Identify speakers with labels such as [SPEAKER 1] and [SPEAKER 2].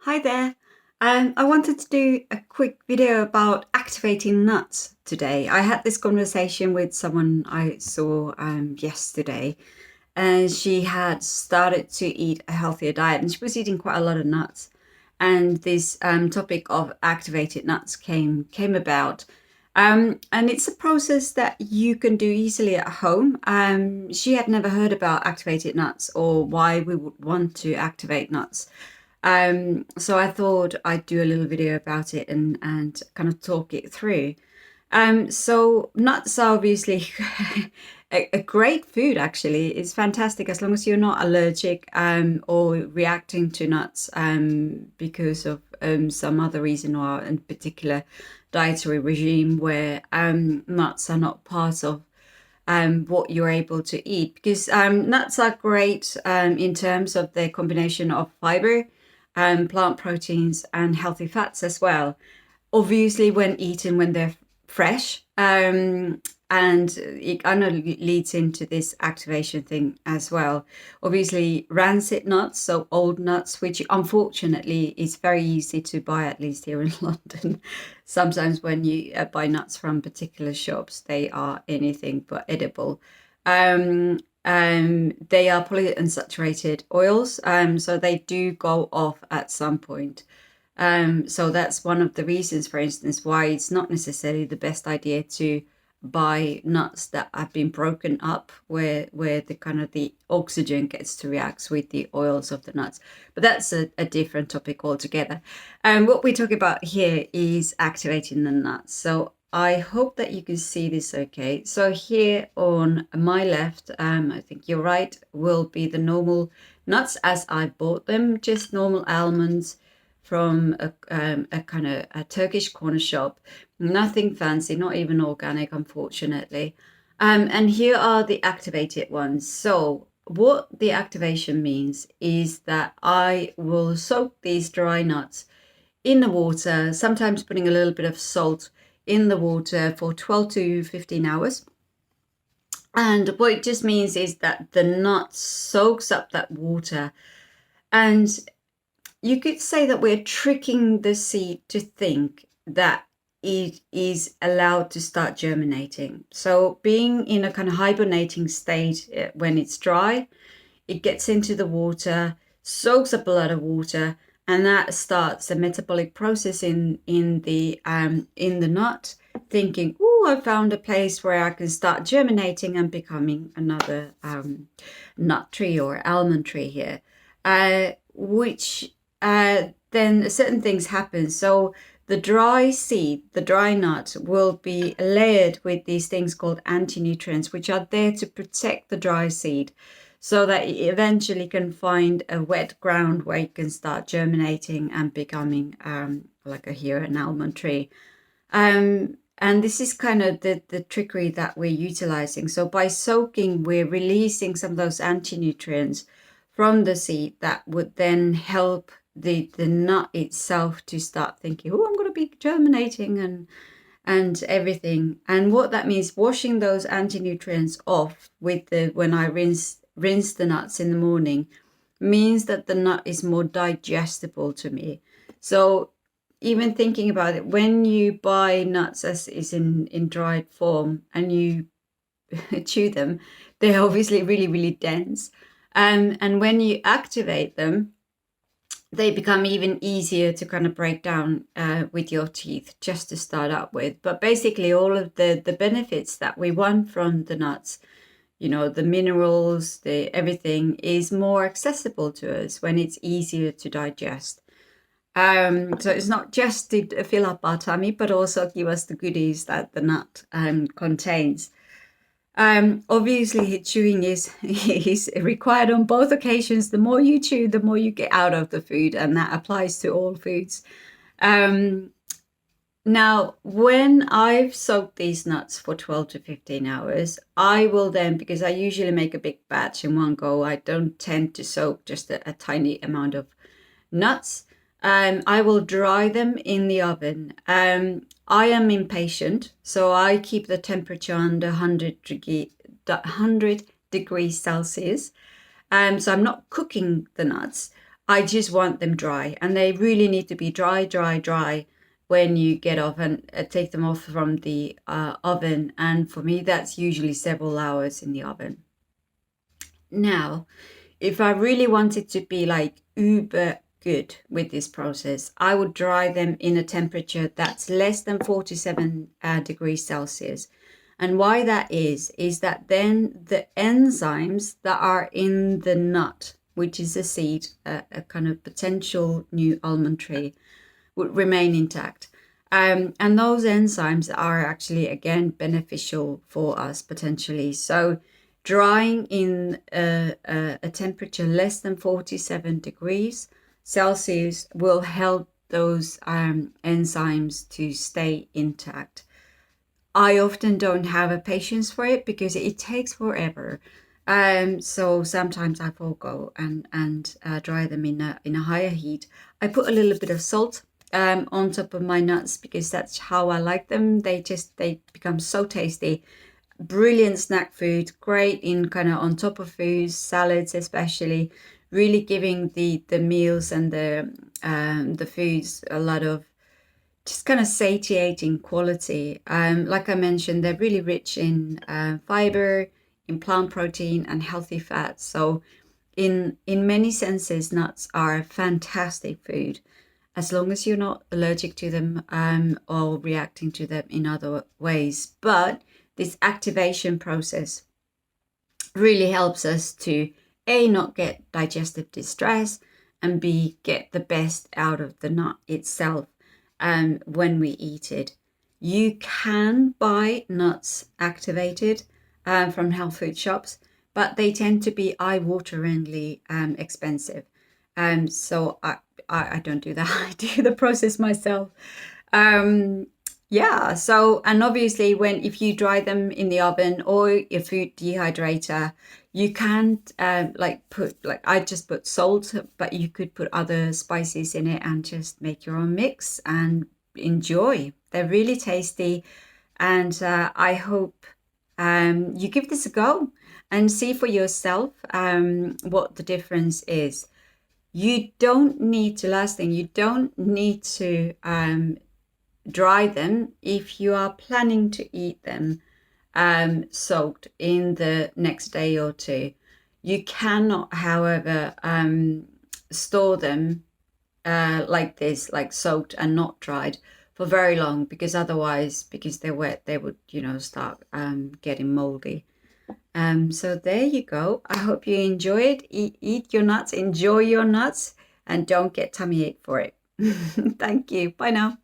[SPEAKER 1] Hi there. I wanted to do a quick video about activating nuts today. I had this conversation with someone I saw yesterday, and she had started to eat a healthier diet, and she was eating quite a lot of nuts. And this topic of activated nuts came about. And it's a process that you can do easily at home. She had never heard about activated nuts or why we would want to activate nuts. So I thought I'd do a little video about it and kind of talk it through. So nuts are obviously a great food. Actually, it's fantastic as long as you're not allergic or reacting to nuts because of some other reason or in particular dietary regime where nuts are not part of what you're able to eat, because nuts are great in terms of the combination of fiber, plant proteins, and healthy fats as well. Obviously, when eaten when they're fresh, and it kind of leads into this activation thing as well. Obviously, rancid nuts, so old nuts, which unfortunately is very easy to buy, at least here in London. Sometimes when you buy nuts from particular shops, they are anything but edible. They are polyunsaturated oils, so they do go off at some point. So that's one of the reasons, for instance, why it's not necessarily the best idea to buy nuts that have been broken up, where the kind of the oxygen gets to react with the oils of the nuts. But that's a different topic altogether. And what we're talking about here is activating the nuts. So I hope that you can see this okay. So here on my left, I think you're right, will be the normal nuts as I bought them, just normal almonds from a kind of a Turkish corner shop. Nothing fancy, not even organic, unfortunately. And here are the activated ones. So what the activation means is that I will soak these dry nuts in the water, sometimes putting a little bit of salt in the water for 12 to 15 hours. And what it just means is that the nut soaks up that water, and you could say that we're tricking the seed to think that it is allowed to start germinating. So being in a kind of hibernating state when it's dry, it gets into the water, soaks up a lot of water, and that starts a metabolic process in the nut, thinking, "Oh, I found a place where I can start germinating and becoming another nut tree or almond tree here," which then certain things happen. So the dry seed, the dry nut, will be layered with these things called anti-nutrients, which are there to protect the dry seed so that it eventually can find a wet ground where it can start germinating and becoming like an almond tree. And this is kind of the trickery that we're utilizing. So by soaking, we're releasing some of those anti-nutrients from the seed that would then help the nut itself to start thinking, oh, I'm going to be germinating and everything. And what that means, washing those anti-nutrients off with when I rinse the nuts in the morning, means that the nut is more digestible to me. So even thinking about it, when you buy nuts as is in dried form and you chew them, they're obviously really, really dense. And when you activate them, they become even easier to kind of break down with your teeth, just to start up with. But basically all of the benefits that we want from the nuts, the minerals, the everything, is more accessible to us when it's easier to digest. So it's not just to fill up our tummy, but also give us the goodies that the nut contains. Obviously, chewing is is required on both occasions. The more you chew, the more you get out of the food, and that applies to all foods. Now, when I've soaked these nuts for 12 to 15 hours, I will then, because I usually make a big batch in one go, I don't tend to soak just a tiny amount of nuts. I will dry them in the oven. I am impatient, so I keep the temperature under 100 degrees Celsius. So I'm not cooking the nuts. I just want them dry, and they really need to be dry, dry, dry when you get off and take them off from the oven. And for me, that's usually several hours in the oven. Now, if I really wanted to be like uber good with this process, I would dry them in a temperature that's less than 47 degrees Celsius. And why that is that then the enzymes that are in the nut, which is a seed, a kind of potential new almond tree, would remain intact. And those enzymes are actually, again, beneficial for us potentially. So drying in a temperature less than 47 degrees Celsius will help those enzymes to stay intact. I often don't have a patience for it because it takes forever. So sometimes I forego and dry them in a higher heat. I put a little bit of salt on top of my nuts because that's how I like them. They become so tasty. Brilliant snack food, great in kind of on top of foods, salads especially. Really giving the meals and the foods a lot of just kind of satiating quality. Like I mentioned, they're really rich in fiber, in plant protein, and healthy fats. So, in many senses, nuts are fantastic food, as long as you're not allergic to them or reacting to them in other ways. But this activation process really helps us to A, not get digestive distress, and B, get the best out of the nut itself when we eat it. You can buy nuts activated from health food shops, but they tend to be eye-wateringly expensive. So I don't do that. I do the process myself. Um, yeah. So, and obviously, if you dry them in the oven or your food dehydrator, you can't I just put salt, but you could put other spices in it and just make your own mix and enjoy. They're really tasty, and I hope you give this a go and see for yourself what the difference is. You don't need to, last thing, you don't need to dry them if you are planning to eat them soaked in the next day or two. You cannot, however, store them like this, like soaked and not dried for very long, because otherwise, because they're wet, they would, start getting moldy. So there you go. I hope you enjoy it. Eat your nuts, enjoy your nuts, and don't get tummy ache for it. Thank you. Bye now.